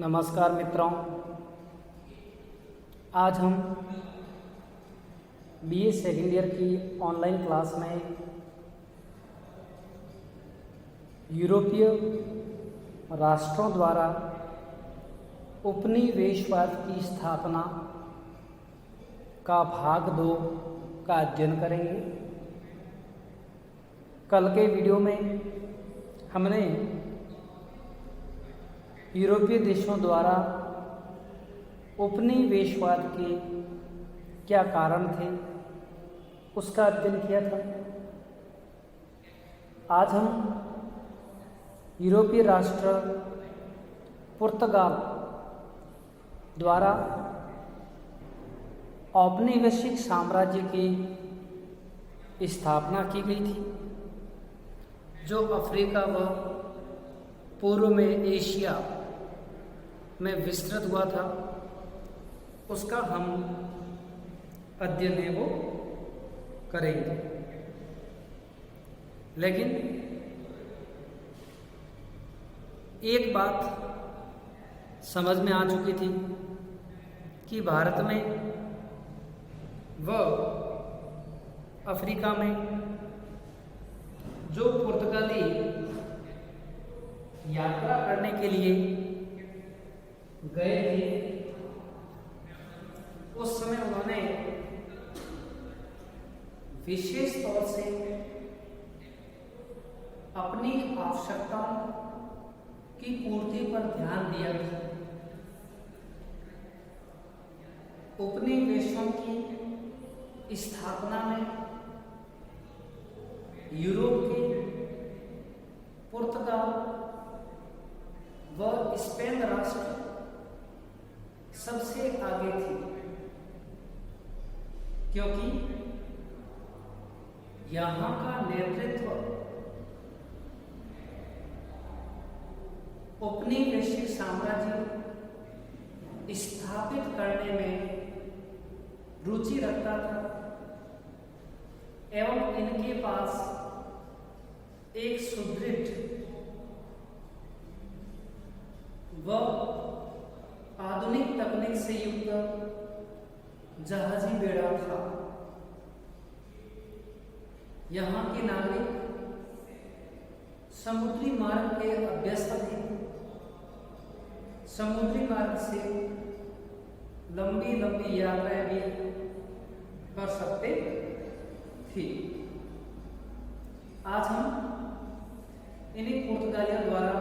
नमस्कार मित्रों, आज हम बीए सेकेंड ईयर की ऑनलाइन क्लास में यूरोपीय राष्ट्रों द्वारा उपनिवेशवाद की स्थापना का भाग 2 का अध्ययन करेंगे। कल के वीडियो में हमने यूरोपीय देशों द्वारा उपनिवेशवाद के क्या कारण थे उसका अध्ययन किया था। आज हम यूरोपीय राष्ट्र पुर्तगाल द्वारा औपनिवेशिक साम्राज्य की स्थापना की गई थी, जो अफ्रीका व पूर्व में एशिया में विस्तृत हुआ था, उसका हम अध्ययन है वो करेंगे। लेकिन एक बात समझ में आ चुकी थी कि भारत में व अफ्रीका में जो पुर्तगाली यात्रा करने के लिए गए थे, उस समय उन्होंने विशेष तौर से अपनी आवश्यकताओं की पूर्ति पर ध्यान दिया था। उपनिवेशों की स्थापना में यूरोप के पुर्तगाल व स्पेन राष्ट्र सबसे आगे थी, क्योंकि यहाँ का नेतृत्व उपनिवेशिक साम्राज्य स्थापित करने में रुचि रखता था एवं इनके पास एक सुदृढ़ व आधुनिक तकनीक से युक्त जहाजी बेड़ा था। यहाँ के नागरिक समुद्री मार्ग के अभ्यस्त थे। समुद्री मार्ग से लंबी लंबी यात्राएं भी कर सकते थे। आज हम इन्हीं पुर्तगालियों द्वारा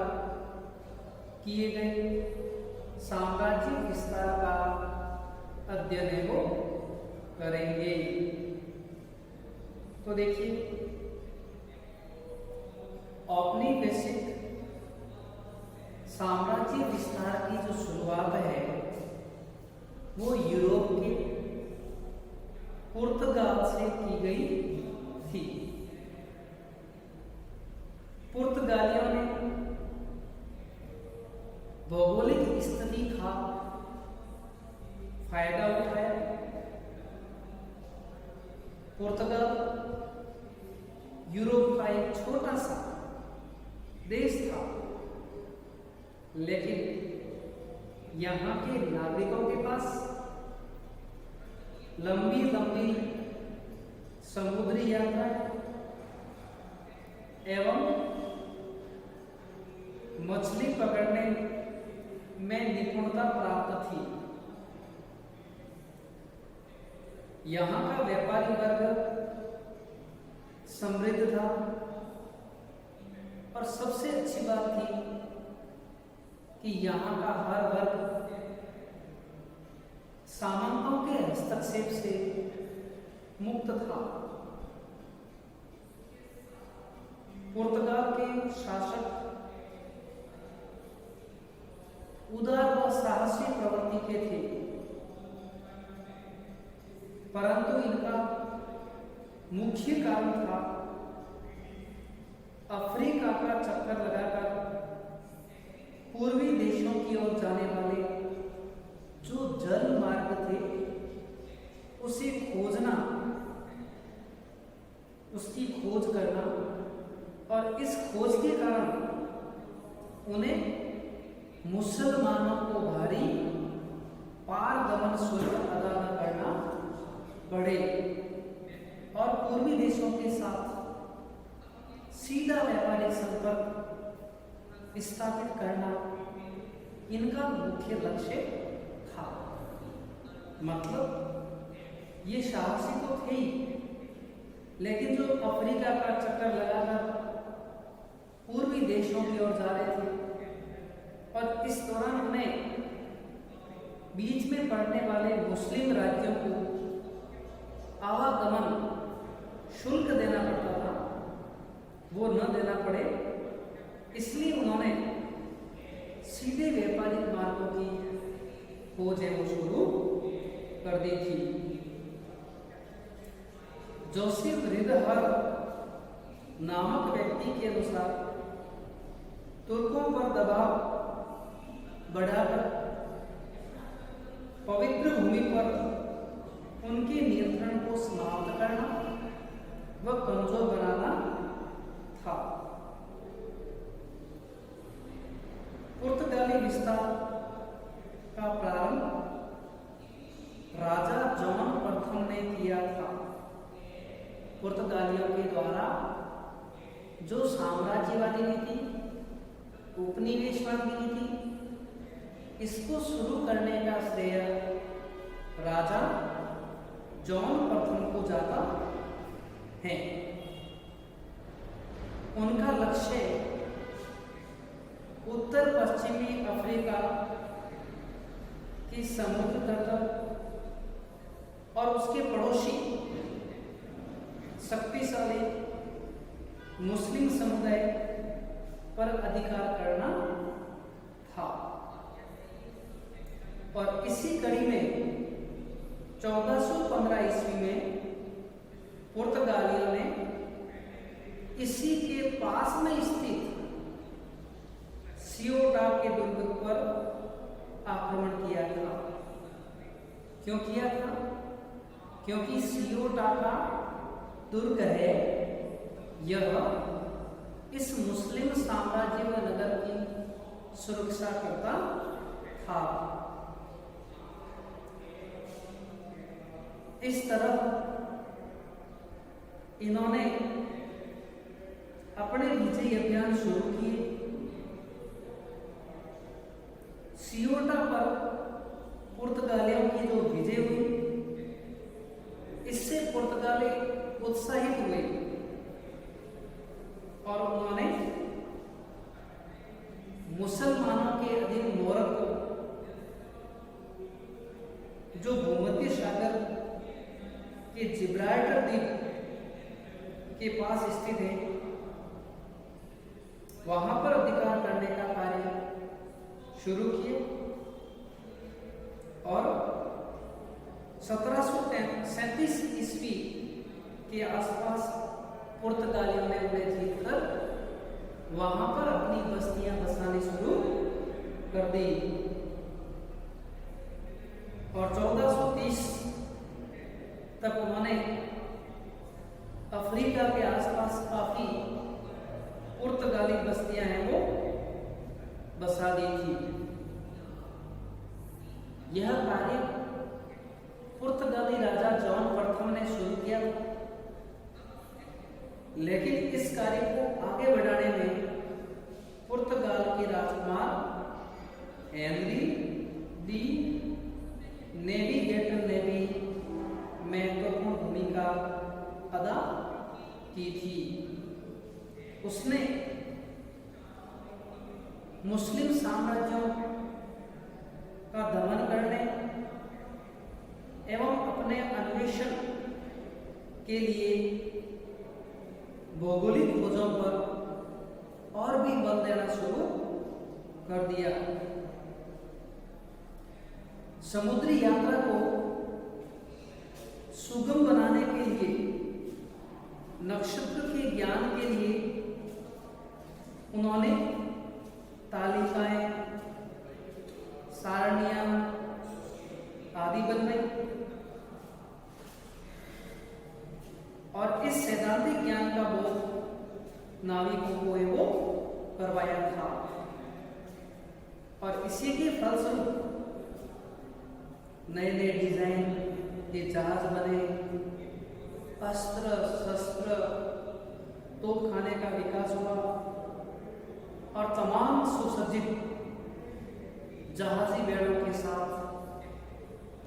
किए गए साम्राज्यिक विस्तार का अध्ययन है वो करेंगे। तो देखिए, औपनिवेशिक साम्राज्य विस्तार की जो शुरुआत है वो यूरोप के पुर्तगाल से की गई थी। पुर्तगालियों ने भौगोलिक स्थिति का फायदा उठाया। पुर्तगाल यूरोप का एक छोटा सा देश था, लेकिन यहाँ के नागरिकों के पास लंबी लंबी समुद्री यात्रा एवं मछली पकड़ने में निपुणता प्राप्त थी। यहाँ का व्यापारी वर्ग समृद्ध था और सबसे अच्छी बात थी कि यहाँ का हर वर्ग सामंतों के हस्तक्षेप से मुक्त था। पुर्तगाल के शासक उदार व साहसी प्रवृत्ति के थे, परंतु इनका मुख्य कारण था अफ्रीका का चक्कर लगाकर पूर्वी देशों की ओर जाने वाले जो जल मार्ग थे उसे खोजना, उसकी खोज करना, और इस खोज के कारण उन्हें मुसलमानों को भारी पारगमन शुल्क अदा न करना पड़े और पूर्वी देशों के साथ सीधा व्यापारिक संपर्क स्थापित करना इनका मुख्य लक्ष्य था। मतलब ये साहसी तो थे ही, लेकिन जो अफ्रीका का चक्कर लगाकर पूर्वी देशों की ओर जा रहे थे और इस दौरान उन्हें बीच में पड़ने वाले मुस्लिम राज्यों को आवागमन शुल्क देना पड़ता था, वो न देना पड़े, इसलिए उन्होंने सीधे व्यापारिक मार्गों की खोज वो शुरू कर दी थी। जोसेफ रिदहर नामक व्यक्ति के अनुसार तुर्कों पर दबाव बढ़ाकर पवित्र भूमि पर उनके नियंत्रण को समाप्त करना व कमजोर बनाना था। पुर्तगाली विस्तार का प्रारंभ राजा जॉन प्रथम ने किया था। पुर्तगालियों के द्वारा जो साम्राज्यवादी नीति, उपनिवेशवादी नीति, इसको शुरू करने का श्रेय राजा जॉन प्रथम को जाता है। उनका लक्ष्य उत्तर पश्चिमी अफ्रीका की समुद्र तट और उसके पड़ोसी शक्तिशाली मुस्लिम समुदाय पर अधिकार करना था। और इसी कड़ी में 1415 ईस्वी में पुर्तगालियों ने इसी के पास में स्थित सियोटा के दुर्ग पर आक्रमण किया था। क्यों किया था? क्योंकि सियोटा का दुर्ग है, यह इस मुस्लिम साम्राज्य व नगर की सुरक्षा करता था। इस तरह इन्होंने अपने विजय अभियान शुरू किए। सियोटा पर पुर्तगालियों की जो विजय हुई, इससे पुर्तगाली उत्साहित हुए और उन्होंने मुसलमानों के अधीन मोरक्को, जो भूमध्य सागर के जिब्राल्टर द्वीप के पास स्थित है, वहां पर अधिकार करने का कार्य शुरू किए और 1737 ईस्वी के आसपास पुर्तगालियों ने उन्हें जीतकर वहां पर अपनी बस्तियां बसानी शुरू कर दी और 1430 तक उन्होंने अफ्रीका के आसपास काफी पुर्तगाली बस्तियां हैं वो बसा दी थी। यह कार्य पुर्तगाली राजा जॉन प्रथम ने शुरू किया, लेकिन इस कार्य को आगे बढ़ाने में पुर्तगाल के राजकुमार हेनरी दी नेविगेटर ने भी महत्वपूर्ण भूमिका अदा की थी। उसने मुस्लिम साम्राज्यों का दमन करने एवं अपने अन्वेषण के लिए भौगोलिक खोजों पर और भी बल देना शुरू कर दिया। समुद्री यात्रा को सुगम बनाने के लिए, नक्षत्र के ज्ञान के लिए उन्होंने तालिकाएं, सारणियां आदि बनवाई और इस सैद्धांतिक ज्ञान का बोध नाविकों को वो करवाया था। और इसी के फलस्वरूप नए नए डिजाइन के जहाज बने, अस्त्र शस्त्र तोपखाने का विकास हुआ और तमाम सुसज्जित जहाजी बेड़ों के साथ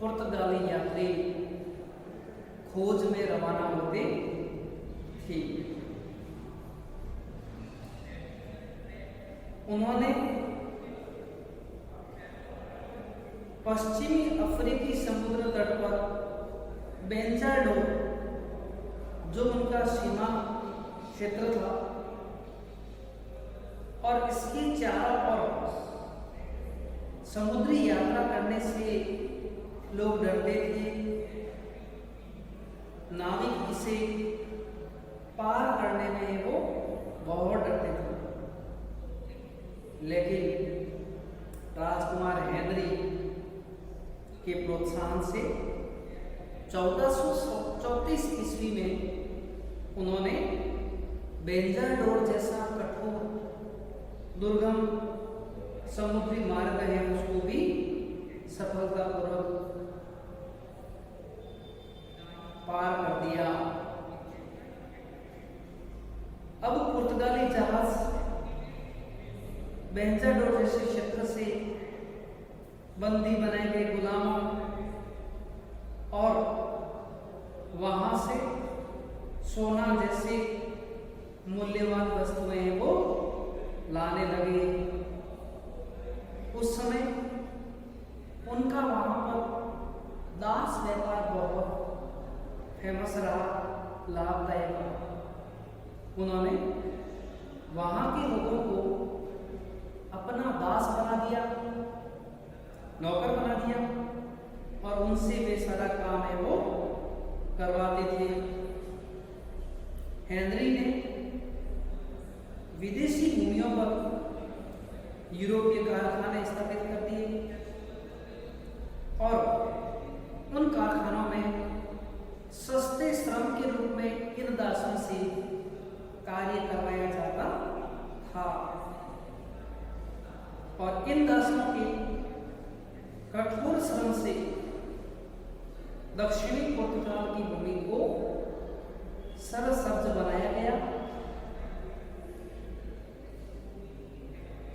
पुर्तगाली यात्री खोज में रवाना होते थे। उन्होंने पश्चिमी अफ्रीकी समुद्र तट पर बेंजाडोर, जो उनका सीमा क्षेत्र था और इसके चारों ओर समुद्री यात्रा करने से लोग डरते थे, नाविक इसे पार करने में वो बहुत डरते थे। लेकिन राजकुमार हेनरी के प्रोत्साहन से 1434 ईस्वी में उन्होंने बेंजाडोर जैसा कठोर दुर्गम समुद्री मार्ग है उसको भी सफलतापूर्वक पार कर दिया। अब पुर्तगाली जहाज बेंजाडोर जैसे क्षेत्र से बंदी बनाए गए गुलामों और वहां से सोना जैसे मूल्यवान वस्तुएं वो लाने लगे। उस समय उनका वहां पर दास व्यापार बहुत फेमस रहा, लाभदायक रहा। उन्होंने वहां के लोगों को अपना दास बना दिया, नौकर बना दिया और उनसे वे सारा काम है वो करवाते थे। हेनरी ने विदेशी भूमियों पर यूरोपीय कारखाने स्थापित कर दिए और उन कारखानों में सस्ते श्रम के रूप में इन दासों से कार्य करवाया जाता था और इन दासों के कठोर श्रम से दक्षिणी पुर्तगाल की भूमि को सरसब्ज बनाया गया।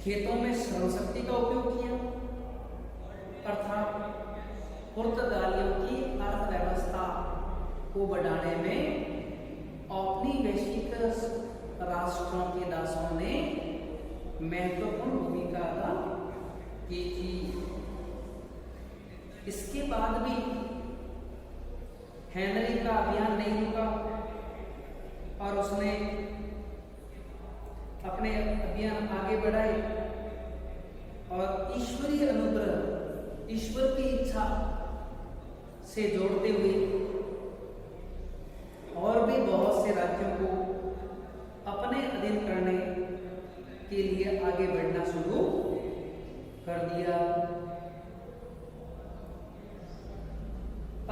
खेतों में श्रम शक्ति का उपयोग किया, अर्थात पुर्तगालियों की अर्थव्यवस्था को बढ़ाने में औपनिवेशिक राष्ट्रों के दासों ने महत्वपूर्ण भूमिका अदा की थी। इसके बाद भी हेनरी का अभियान नहीं रुका और उसने अपने अभियान आगे बढ़ाए और ईश्वरीय अनुग्रह, ईश्वर की इच्छा से जोड़ते हुए और भी बहुत से राज्यों को अपने अधीन करने के लिए आगे बढ़ना शुरू कर दिया।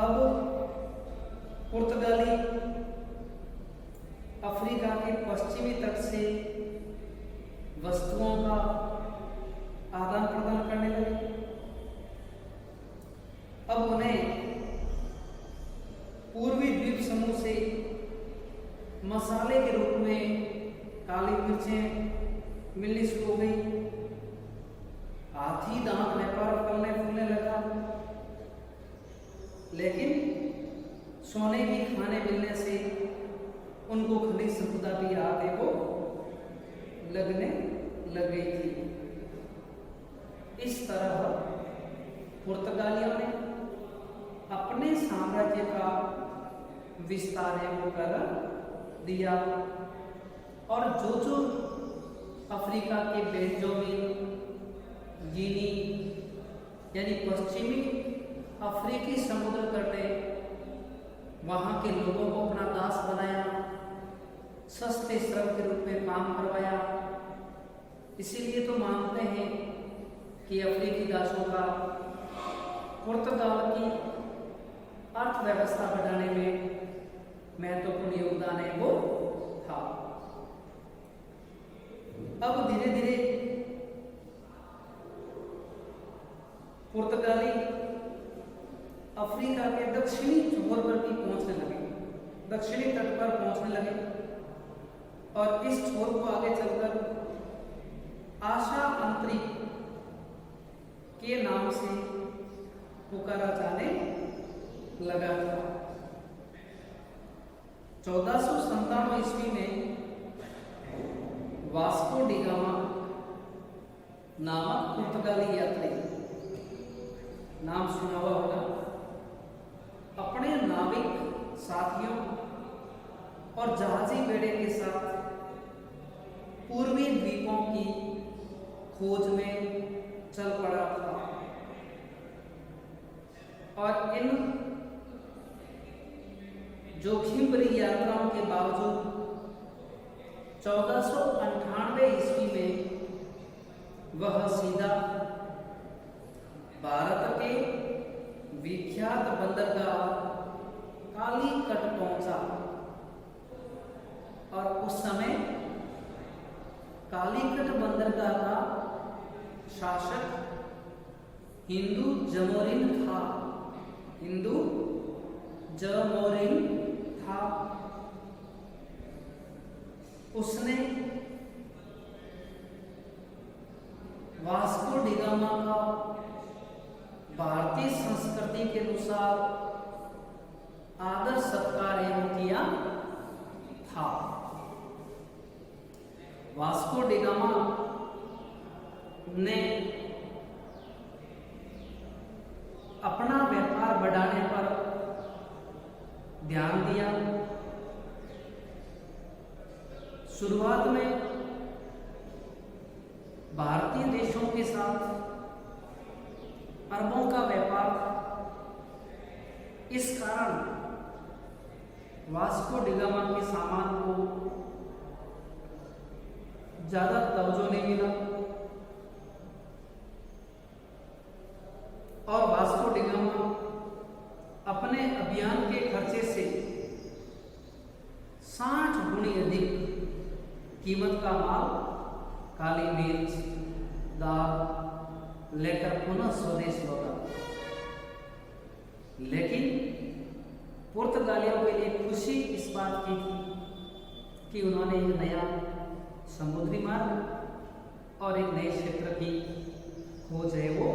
अब पुर्तगाली अफ्रीका के पश्चिमी तट से वस्तुओं का आदान प्रदान करने लगे। अब उन्हें पूर्वी द्वीप समूह से मसाले के रूप में काली मिर्चें मिलनी शुरू हो गई। हाथी दांत व्यापार फलने फूलने लगा, लेकिन सोने की खाने मिलने से उनको खनिज संपदा भी आगे को लगने लग गई थी। इस तरह पुर्तगालियों ने अपने साम्राज्य का विस्तार कर दिया और जो अफ्रीका के बेंजामिन, गिनी यानी पश्चिमी अफ्रीकी समुद्र तट है, वहां के लोगों को अपना दास बनाया, सस्ते श्रम के रूप में काम करवाया। इसीलिए तो मानते हैं कि अफ्रीकी दासों का पुर्तगाल की अर्थव्यवस्था बढ़ाने में महत्वपूर्ण योगदान है वो था। अब धीरे धीरे पुर्तगाली अफ्रीका के दक्षिणी छोर पर भी पहुंचने लगे, दक्षिणी तट पर पहुंचने लगे और इस छोर को आगे चलकर आशा अंतरिक के नाम से पुकारा जाने लगा था। 1497 ईस्वी में वास्को डी गामा नामक पुर्तगाली यात्री, नाम सुना हुआ होगा, अपने नाविक साथियों और जहाजी बेड़े के साथ पूर्वी द्वीपों की खोज में चल पड़ा था और इन जोखिम भरी यात्राओं के बावजूद 1498 ईस्वी में वह सीधा भारत के विख्यात बंदरगाह कालीकट पहुंचा और उस समय कालीकट बंदरगाह का शासक हिंदू जमोरिन था, हिंदू जमोरिन था। उसने वास्को डी गामा का भारतीय संस्कृति के अनुसार आदर सत्कार एवं किया था। वास्को डी गामा ने अपना व्यापार बढ़ाने पर ध्यान दिया। शुरुआत में भारतीय देशों के साथ अरबों का व्यापार था। इस कारण वास्को डी गामा के सामान को ज्यादा तवज्जो नहीं मिला और वास्को डी गामा अपने अभियान के खर्चे से 60 गुनी अधिक कीमत का माल, काली मिर्च, दाल लेकर पुनः स्वदेश लौटा। लेकिन पुर्तगालियों के लिए खुशी इस बात की थी कि उन्होंने एक नया समुद्री मार्ग और एक नए क्षेत्र की खोज है वो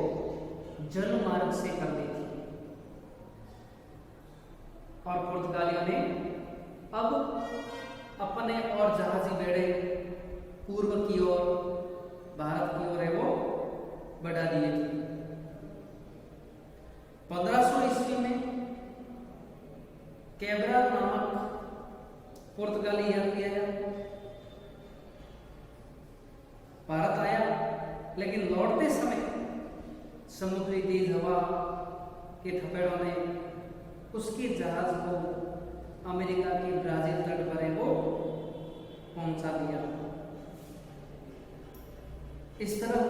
जल मार्ग से कर ली थी और पुर्तगालियों ने अब अपने और जहाजी बेड़े पूर्व की ओर, भारत की ओर है वो बढ़ा दिए थे। 1500 ईस्वी में कैब्राल नामक पुर्तगाली यात्री आया, भारत आया, लेकिन लौटते समय समुद्री तेज हवा के थपेड़ों ने उसके जहाज को अमेरिका के ब्राजील तट पर वो पहुंचा दिया। इस तरह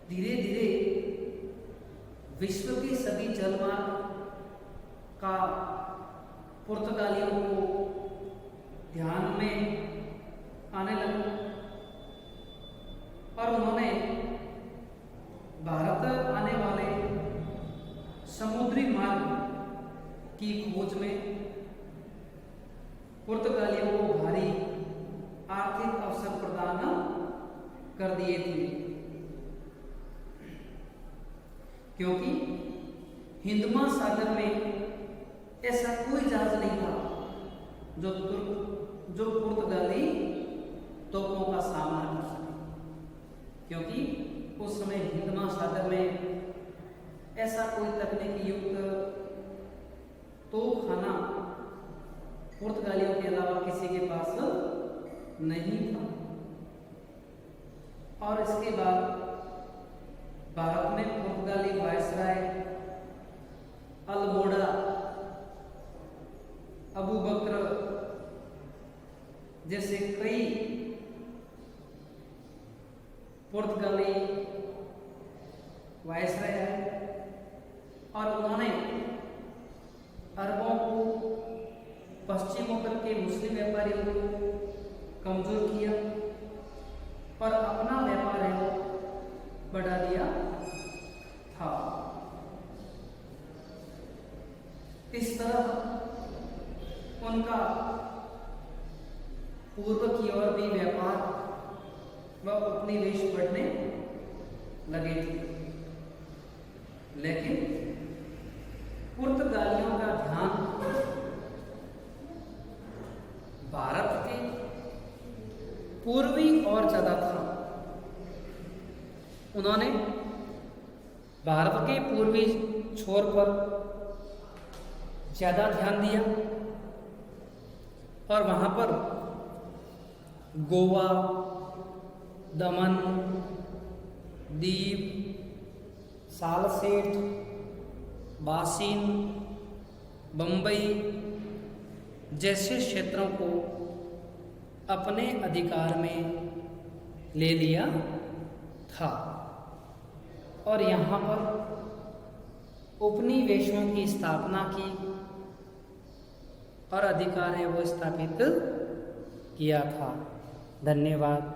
धीरे धीरे विश्व के सभी जलमार्ग का पुर्तगालियों को ध्यान में आने लगा और उन्होंने भारत आने वाले समुद्री मार्ग की खोज में पुर्तगालियों को भारी आर्थिक अवसर प्रदान कर दिए थे, क्योंकि हिंद महासागर में ऐसा कोई जहाज नहीं था जो पुर्तगाली तोपों का सामना कर सके, क्योंकि उस समय हिंद महासागर में ऐसा कोई तकनीकी युक्त तोपखाना पुर्तगालियों के अलावा किसी के पास नहीं था। और इसके बाद भारत में पुर्तगाली वायसराय अल्मोड़ा, अबू बकर जैसे कई पुर्तगाली वायसराय है और उन्होंने अरबों को, पश्चिमोत्तर के मुस्लिम व्यापारियों को कमजोर किया और अपना व्यापार है वो बढ़ा दिया व उपनिवेश बढ़ने लगे थे। लेकिन पुर्तगालियों का ध्यान भारत के पूर्वी और ज्यादा था। उन्होंने भारत के पूर्वी छोर पर ज्यादा ध्यान दिया और वहां पर गोवा, दमन, दीव, सालसेट, बासिन, बम्बई जैसे क्षेत्रों को अपने अधिकार में ले लिया था और यहाँ पर उपनिवेशों की स्थापना की और अधिकार है वो स्थापित किया था। धन्यवाद।